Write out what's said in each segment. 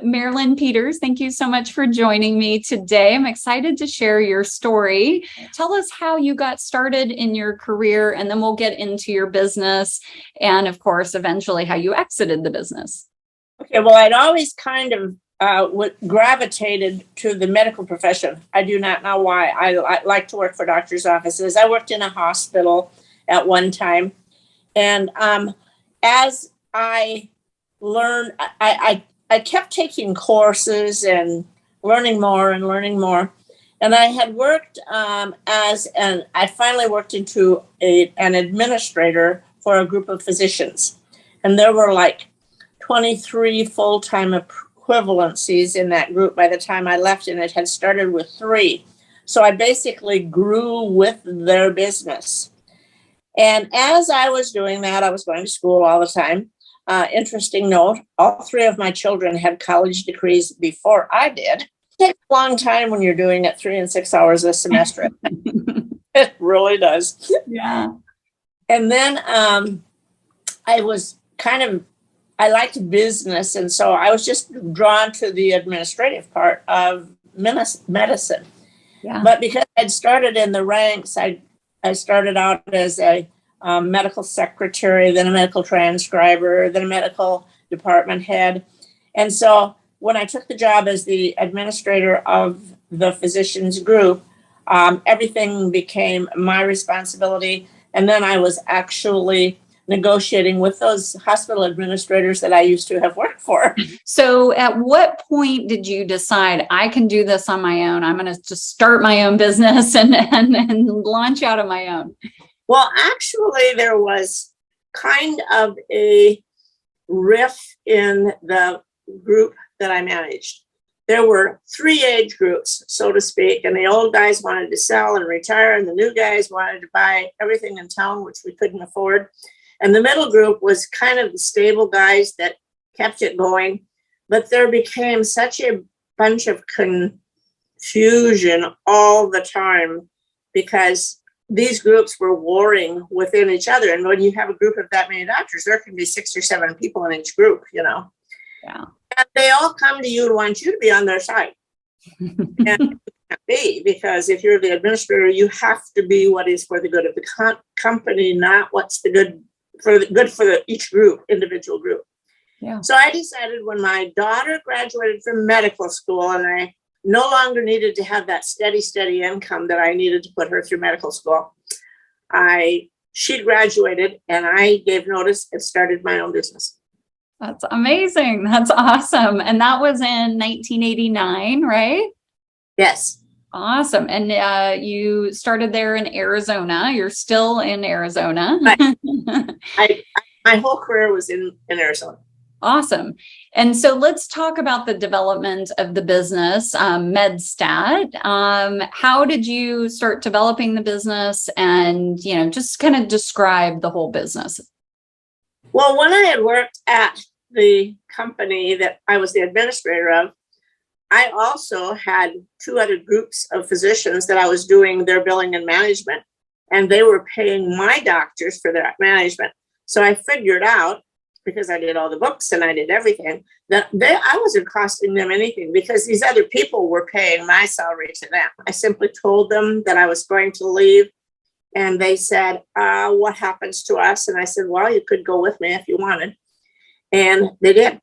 Marilynn Peters, thank you so much for joining me today. I'm excited to share your story. Tell us how you got started in your career, and then we'll get into your business and, of course, eventually how you exited the business. Okay, well, I'd always kind of gravitated to the medical profession. I do not know why. I like to work for doctors' offices. I worked in a hospital at one time. And as I learned, I kept taking courses and learning more. And I had worked I finally worked into an administrator for a group of physicians. And there were like 23 full-time equivalencies in that group by the time I left, and it had started with 3. So I basically grew with their business. And as I was doing that, I was going to school all the time. Interesting note, all 3 of my children had college degrees before I did. It takes a long time when you're doing it 3 and 6 hours a semester. It really does. Yeah. And then I liked business, and so I was just drawn to the administrative part of medicine. Yeah. But because I'd started in the ranks, I started out as a medical secretary, then a medical transcriber, then a medical department head. And so when I took the job as the administrator of the physicians group, everything became my responsibility. And then I was actually negotiating with those hospital administrators that I used to have worked for. So at what point did you decide I can do this on my own? I'm going to just start my own business and launch out on my own? Well, actually, there was kind of a rift in the group that I managed. There were 3 age groups, so to speak, and the old guys wanted to sell and retire, and the new guys wanted to buy everything in town, which we couldn't afford. And the middle group was kind of the stable guys that kept it going. But there became such a bunch of confusion all the time because these groups were warring within each other. And when you have a group of that many doctors, there can be 6 or 7 people in each group, Yeah. And they all come to you and want you to be on their side. And it can't be, because if you're the administrator, you have to be what is for the good of the company, not what's the good for each group, individual group. Yeah. So I decided when my daughter graduated from medical school and I no longer needed to have that steady income that I needed to put her through medical school, she graduated and I gave notice and started my own business. That's amazing. That's awesome. And that was in 1989, right? Yes. Awesome. And you started there in Arizona. You're still in Arizona. Right. My whole career was in Arizona. Awesome. And so let's talk about the development of the business, MEDSTAT. How did you start developing the business, and, just kind of describe the whole business? Well, when I had worked at the company that I was the administrator of, I also had 2 other groups of physicians that I was doing their billing and management, and they were paying my doctors for their management. So I figured out, because I did all the books and I did everything, that I wasn't costing them anything because these other people were paying my salary to them. I simply told them that I was going to leave, and they said, what happens to us? And I said, well, you could go with me if you wanted. And they did.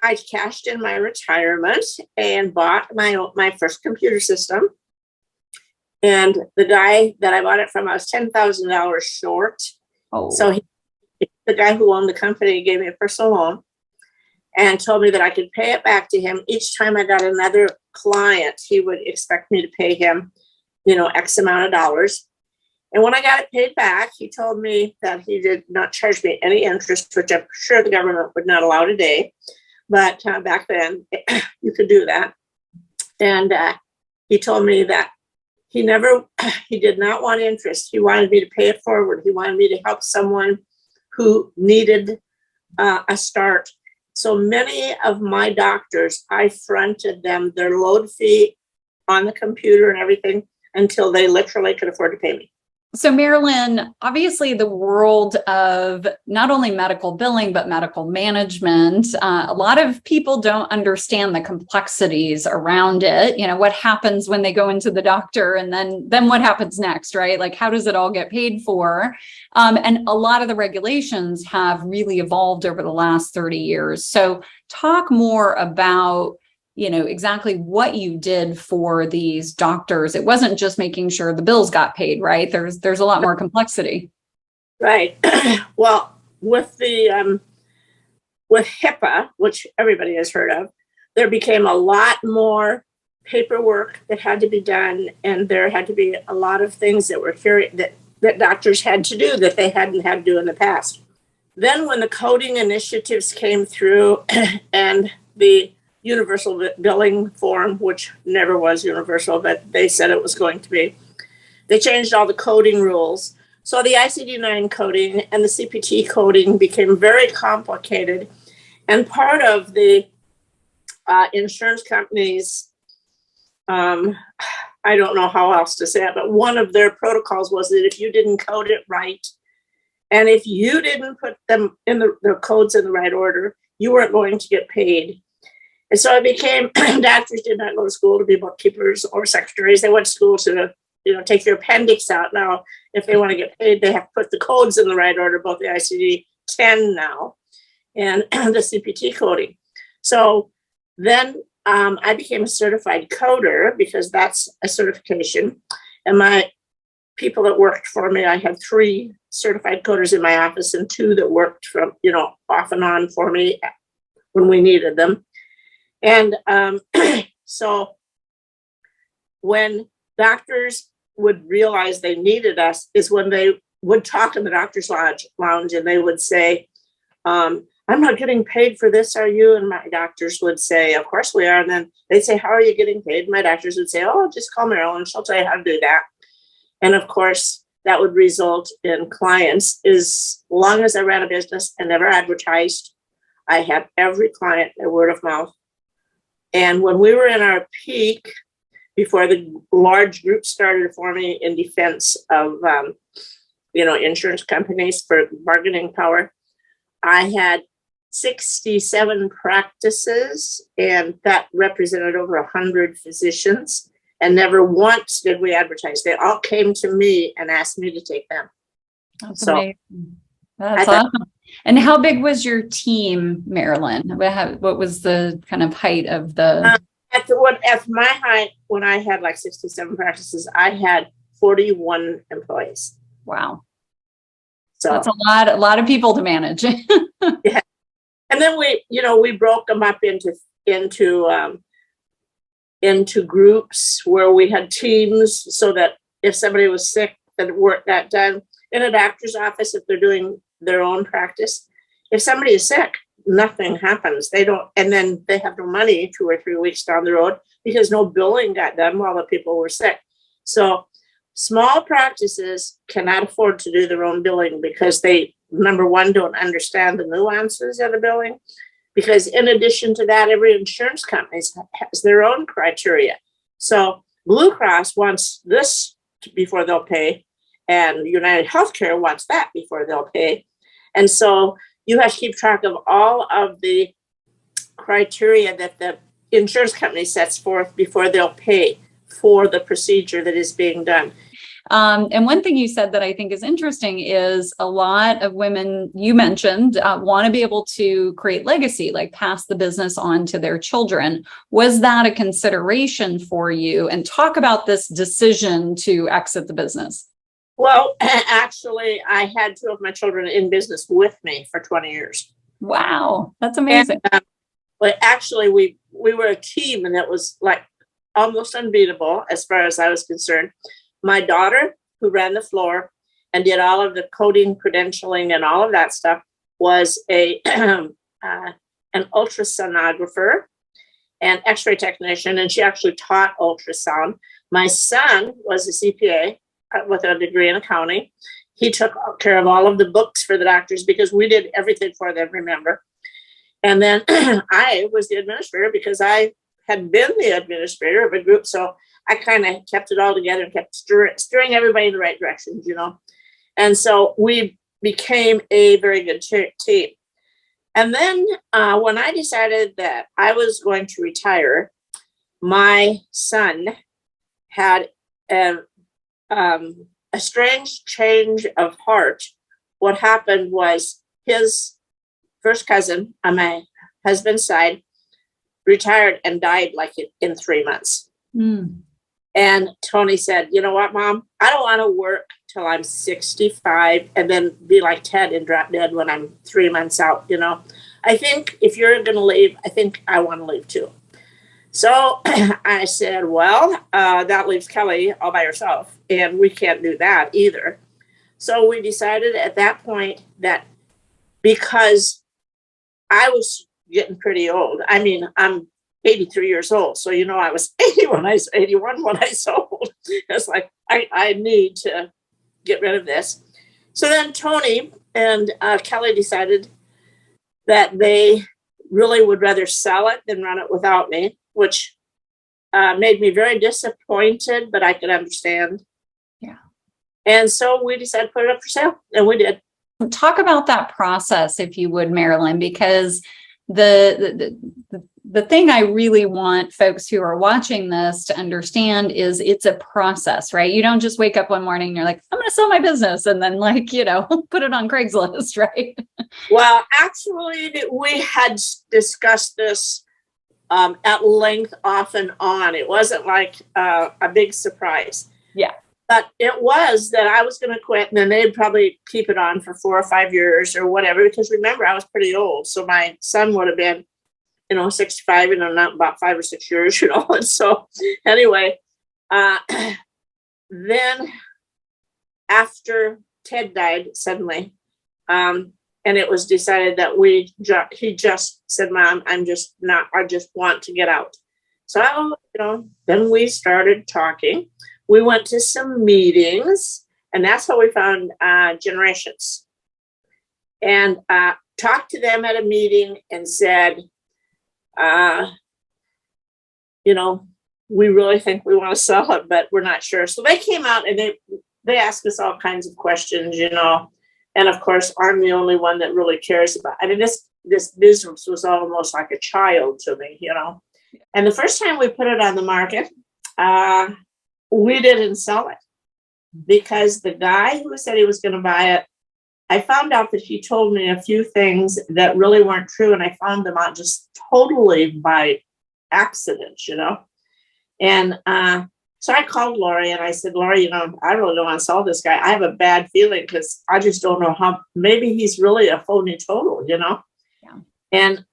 I cashed in my retirement and bought my first computer system. And the guy that I bought it from, I was $10,000 short. Oh. So the guy who owned the company gave me a personal loan and told me that I could pay it back to him. Each time I got another client, he would expect me to pay him, X amount of dollars. And when I got it paid back, he told me that he did not charge me any interest, which I'm sure the government would not allow today. But back then, you could do that. And he told me that he did not want interest. He wanted me to pay it forward. He wanted me to help someone who needed a start. So many of my doctors, I fronted them their load fee on the computer and everything until they literally could afford to pay me. So, Marilynn, obviously the world of not only medical billing, but medical management, a lot of people don't understand the complexities around it. You know, what happens when they go into the doctor and then what happens next, right? Like, how does it all get paid for? And a lot of the regulations have really evolved over the last 30 years. So talk more about exactly what you did for these doctors. It wasn't just making sure the bills got paid, right? There's a lot more complexity. Right. Well, with the with HIPAA, which everybody has heard of, there became a lot more paperwork that had to be done, and there had to be a lot of things that were that doctors had to do that they hadn't had to do in the past. Then when the coding initiatives came through and the universal billing form, which never was universal, but they said it was going to be, they changed all the coding rules. So the ICD-9 coding and the CPT coding became very complicated. And part of the insurance companies, I don't know how else to say it, but one of their protocols was that if you didn't code it right, and if you didn't put them in the codes in the right order, you weren't going to get paid. And so it became, doctors did not go to school to be bookkeepers or secretaries. They went to school to, take your appendix out. Now, if they want to get paid, they have to put the codes in the right order, both the ICD-10 now and the CPT coding. So then I became a certified coder because that's a certification. And my people that worked for me, I had 3 certified coders in my office and 2 that worked from, off and on for me when we needed them. And so when doctors would realize they needed us is when they would talk in the doctor's lounge and they would say, I'm not getting paid for this, are you? And my doctors would say, of course we are. And then they'd say, how are you getting paid? My doctors would say, oh, just call Marilynn. She'll tell you how to do that. And of course, that would result in clients. As long as I ran a business and never advertised, I had every client a word of mouth. And when we were in our peak, before the large group started forming in defense of, insurance companies for bargaining power, I had 67 practices, and that represented over 100 physicians. And never once did we advertise. They all came to me and asked me to take them. That's amazing. That's awesome. And how big was your team, Marilynn? What was the kind of height of the? At my height, when I had like 67 practices, I had 41 employees. Wow. So that's a lot of people to manage. Yeah. And then we broke them up into groups where we had teams so that if somebody was sick, that work got done in a doctor's office. If they're doing their own practice, if somebody is sick, nothing happens. They don't, and then they have no money 2 or 3 weeks down the road because no billing got done while the people were sick. So small practices cannot afford to do their own billing because they, number one, don't understand the nuances of the billing. Because in addition to that, every insurance company has their own criteria. So Blue Cross wants this before they'll pay, and United Healthcare wants that before they'll pay. And so you have to keep track of all of the criteria that the insurance company sets forth before they'll pay for the procedure that is being done. And one thing you said that I think is interesting is a lot of women you mentioned want to be able to create legacy, like pass the business on to their children. Was that a consideration for you? And talk about this decision to exit the business. Well, actually, I had 2 of my children in business with me for 20 years. Wow, that's amazing. But actually, we were a team, and it was like almost unbeatable as far as I was concerned. My daughter, who ran the floor and did all of the coding, credentialing, and all of that stuff, was an ultrasonographer and x-ray technician, and she actually taught ultrasound. My son was a CPA with a degree in accounting. He took care of all of the books for the doctors because we did everything for them, remember. And then I was the administrator because I had been the administrator of a group. So I kind of kept it all together and kept steering everybody in the right directions, And so we became a very good team. And then when I decided that I was going to retire, my son had a strange change of heart. What happened was his first cousin on my husband's side retired and died like in 3 months. Mm. And Tony said, you know what, Mom, I don't want to work till I'm 65 and then be like Ted and drop dead when I'm 3 months out. I think if you're going to leave, I think I want to leave too. So I said, well, that leaves Kelly all by herself, and we can't do that either. So we decided at that point that because I was getting pretty old, I mean, I'm 83 years old. So, I was 81 when I sold. It's like, I need to get rid of this. So then Tony and Kelly decided that they really would rather sell it than run it without me, which made me very disappointed, but I could understand. Yeah. And so we decided to put it up for sale, and we did. Talk about that process, if you would, Marilynn, because the thing I really want folks who are watching this to understand is it's a process, right? You don't just wake up one morning and you're like, I'm going to sell my business and then put it on Craigslist, right? Well, actually, we had discussed this at length off and on. It wasn't like a big surprise. Yeah. But it was that I was going to quit, and then they'd probably keep it on for 4 or 5 years or whatever, because remember, I was pretty old. So my son would have been, 65, not about 5 or 6 years, And so anyway, then after Ted died suddenly, and it was decided that he just said, Mom, I just want to get out. So, then we started talking. We went to some meetings, and that's how we found Generations. And talked to them at a meeting and said, we really think we want to sell it, but we're not sure. So they came out and they asked us all kinds of questions, and of course, I'm the only one that really cares about. I mean, this business was almost like a child to me, And the first time we put it on the market, we didn't sell it because the guy who said he was going to buy it, I found out that he told me a few things that really weren't true, and I found them out just totally by accident, And so I called Lori and I said, Lori, I really don't want to sell this guy. I have a bad feeling because I just don't know how, maybe he's really a phony total, Yeah. And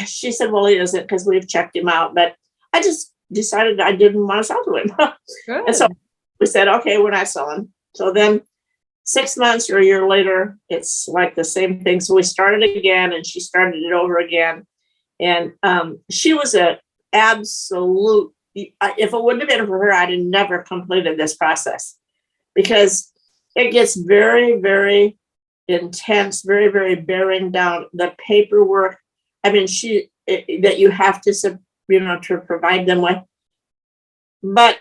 she said, well, he isn't because we've checked him out. But I just decided I didn't want to sell to him. Good. And so we said, okay, we're not selling. So then 6 months or a year later, it's like the same thing. So we started again, and she started it over again. And she was an absolute, if it wouldn't have been for her, I'd have never completed this process because it gets very, very intense, very, very bearing down. The paperwork, that you have to, to provide them with. But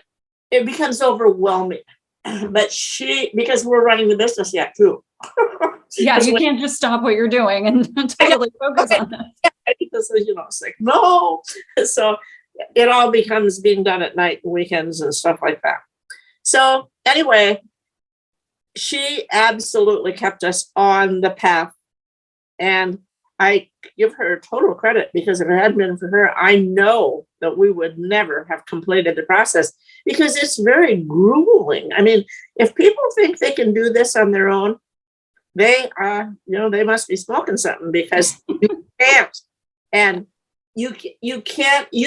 it becomes overwhelming. But because we're running the business yet too. Yeah, you can't just stop what you're doing and totally focus on that. Yeah, because it's like, no. So it all becomes being done at night and weekends and stuff like that. So anyway, she absolutely kept us on the path. And I give her total credit because if it hadn't been for her, I know that we would never have completed the process because it's very grueling. I mean, if people think they can do this on their own, they must be smoking something because you can't. And you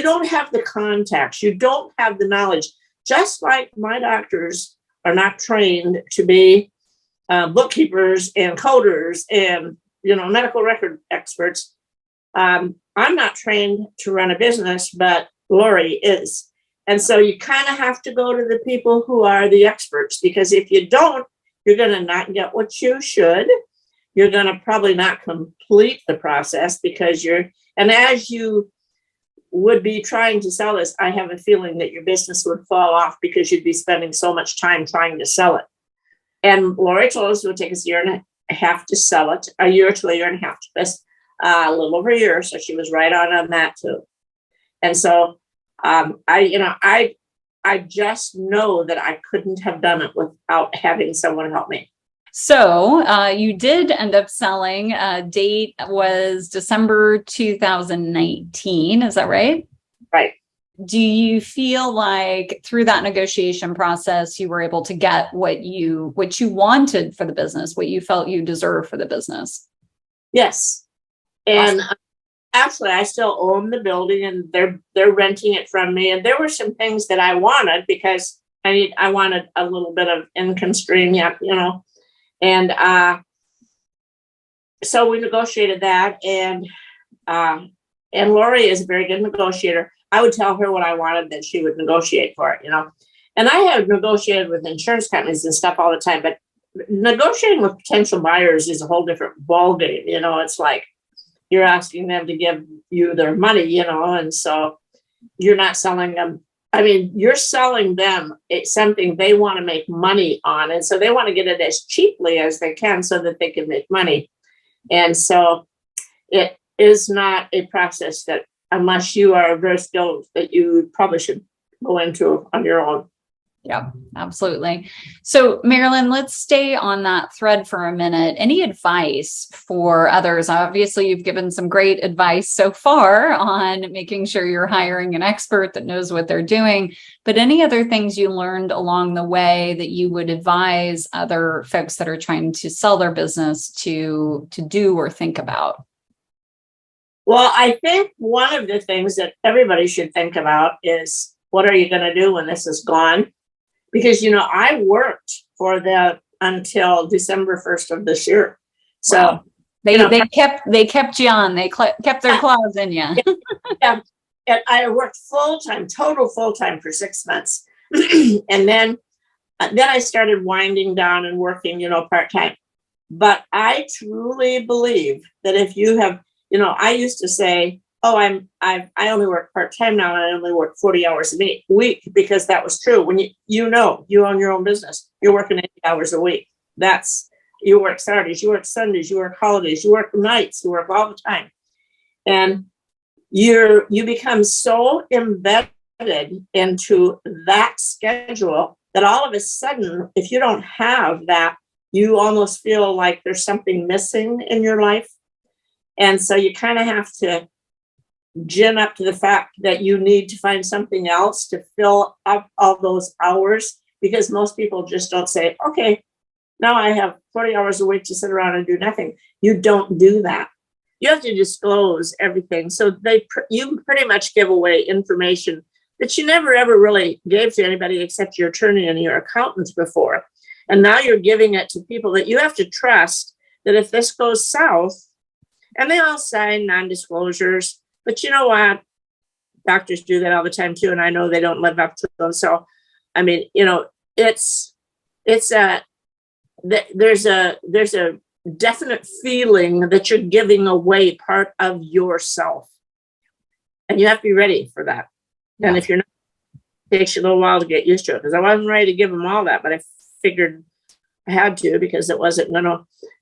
don't have the contacts. You don't have the knowledge. Just like my doctors are not trained to be bookkeepers and coders and medical record experts. I'm not trained to run a business, but Lori is. And so you kind of have to go to the people who are the experts, because if you don't, you're going to not get what you should. You're going to probably not complete the process because as you would be trying to sell this, I have a feeling that your business would fall off because you'd be spending so much time trying to sell it. And Lori told us it would take us a year and a half to sell it, a year to a year and a half to this, a little over a year. So she was right on that too. And so I just know that I couldn't have done it without having someone help me. So you did end up selling. Date was December 2019. Is that right? Right. Do you feel like through that negotiation process, you were able to get what you wanted for the business, what you felt you deserved for the business? Yes. And actually, I still own the building, and they're renting it from me. And there were some things that I wanted because I wanted a little bit of income stream, And so we negotiated that, and Lori is a very good negotiator. I would tell her what I wanted, then she would negotiate for it, And I have negotiated with insurance companies and stuff all the time, but negotiating with potential buyers is a whole different ballgame. It's like you're asking them to give you their money, and so you're not selling them. I mean, you're selling them something they want to make money on. And so they want to get it as cheaply as they can so that they can make money. And so it is not a process that, unless you are very skilled, that you probably should go into on your own. Yeah, absolutely. So Marilynn, let's stay on that thread for a minute. Any advice for others? Obviously, you've given some great advice so far on making sure you're hiring an expert that knows what they're doing, but any other things you learned along the way that you would advise other folks that are trying to sell their business to do or think about? Well, I think one of the things that everybody should think about is, what are you going to do when this is gone? Because, I worked for them until December 1st of this year. So wow. They kept you on. They kept their claws in you. Yeah. And I worked total full time for 6 months. And then I started winding down and working, part time. But I truly believe that if you have, I used to say, I only work part-time now, and I only work 40 hours a week, because that was true. When you own your own business, you're working 80 hours a week. You work Saturdays, you work Sundays, you work holidays, you work nights, you work all the time. And you become so embedded into that schedule that all of a sudden, if you don't have that, you almost feel like there's something missing in your life. And so you kind of have to gin up to the fact that you need to find something else to fill up all those hours, because most people just don't say, okay, now I have 40 hours a week to sit around and do nothing. You don't do that. You have to disclose everything. So you pretty much give away information that you never ever really gave to anybody except your attorney and your accountants before. And now you're giving it to people that you have to trust, that if this goes south, and they all sign non-disclosures. But you know what? Doctors do that all the time too, and I know they don't live up to them. So, I mean, there's a definite feeling that you're giving away part of yourself, and you have to be ready for that. Yeah. And if you're not, it takes you a little while to get used to it. Because I wasn't ready to give them all that, but I figured I had to, because it wasn't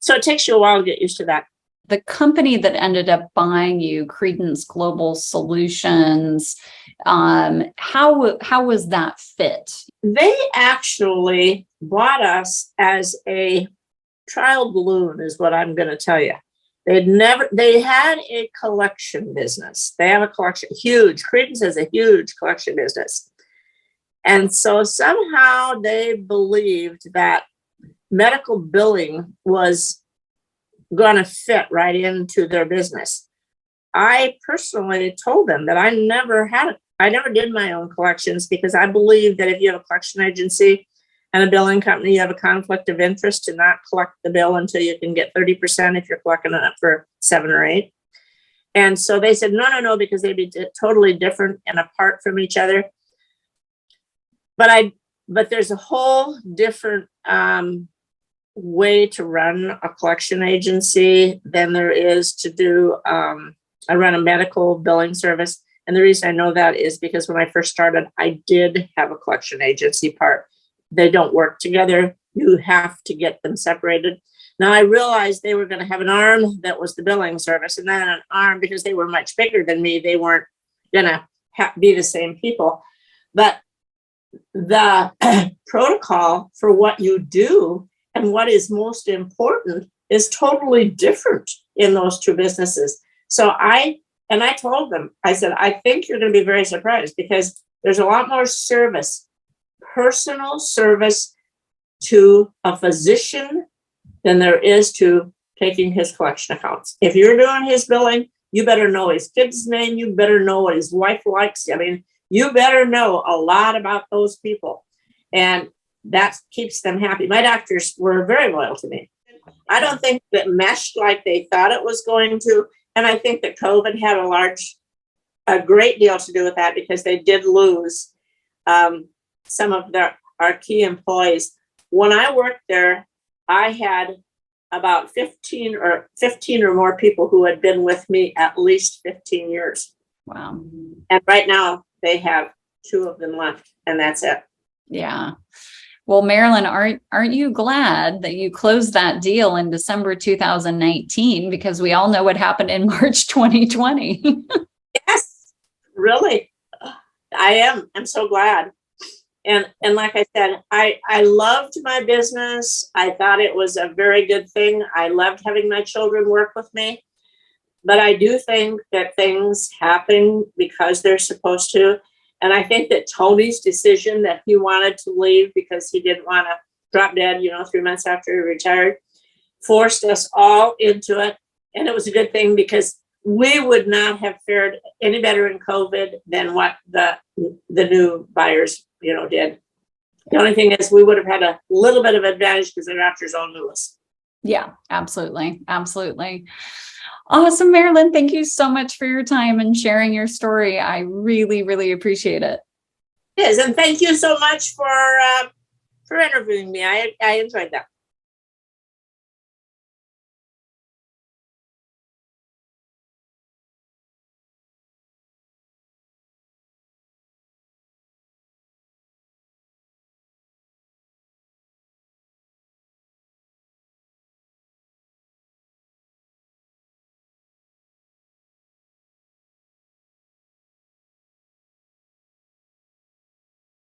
So it takes you a while to get used to that. The company that ended up buying you, Credence Global Solutions, how was that fit? They actually bought us as a trial balloon, is what I'm going to tell you. They had a collection business. They have a collection, huge. Credence has a huge collection business. And so somehow they believed that medical billing was going to fit right into their business. I personally told them that I never did my own collections, because I believe that if you have a collection agency and a billing company, you have a conflict of interest to not collect the bill until you can get 30% if you're collecting it up for 7 or 8. And so they said, no, because they'd be totally different and apart from each other. But there's a whole different way to run a collection agency than there is to do. I run a medical billing service. And the reason I know that is because when I first started, I did have a collection agency part. They don't work together. You have to get them separated. Now I realized they were going to have an arm that was the billing service, and then an arm, because they were much bigger than me, they weren't going to be the same people. But the protocol for what you do and what is most important is totally different in those two businesses. So I told them, I said, I think you're going to be very surprised, because there's a lot more service, personal service to a physician than there is to taking his collection accounts. If you're doing his billing, you better know his kid's name. You better know what his wife likes. I mean, you better know a lot about those people. And that keeps them happy. My doctors were very loyal to me. I don't think that meshed like they thought it was going to. And I think that COVID had a great deal to do with that, because they did lose some of our key employees. When I worked there, I had about 15 or more people who had been with me at least 15 years. Wow. And right now they have 2 of them left, and that's it. Yeah. Well, Marilynn, aren't you glad that you closed that deal in December 2019? Because we all know what happened in March 2020. Yes, really. I am. I'm so glad. And like I said, I loved my business. I thought it was a very good thing. I loved having my children work with me. But I do think that things happen because they're supposed to. And I think that Tony's decision that he wanted to leave because he didn't want to drop dead, 3 months after he retired, forced us all into it. And it was a good thing, because we would not have fared any better in COVID than what the new buyers, did. The only thing is we would have had a little bit of advantage because the doctors all knew us. Yeah, absolutely. Absolutely. Awesome, Marilynn. Thank you so much for your time and sharing your story. I really, really appreciate it. Yes, and thank you so much for interviewing me. I enjoyed that.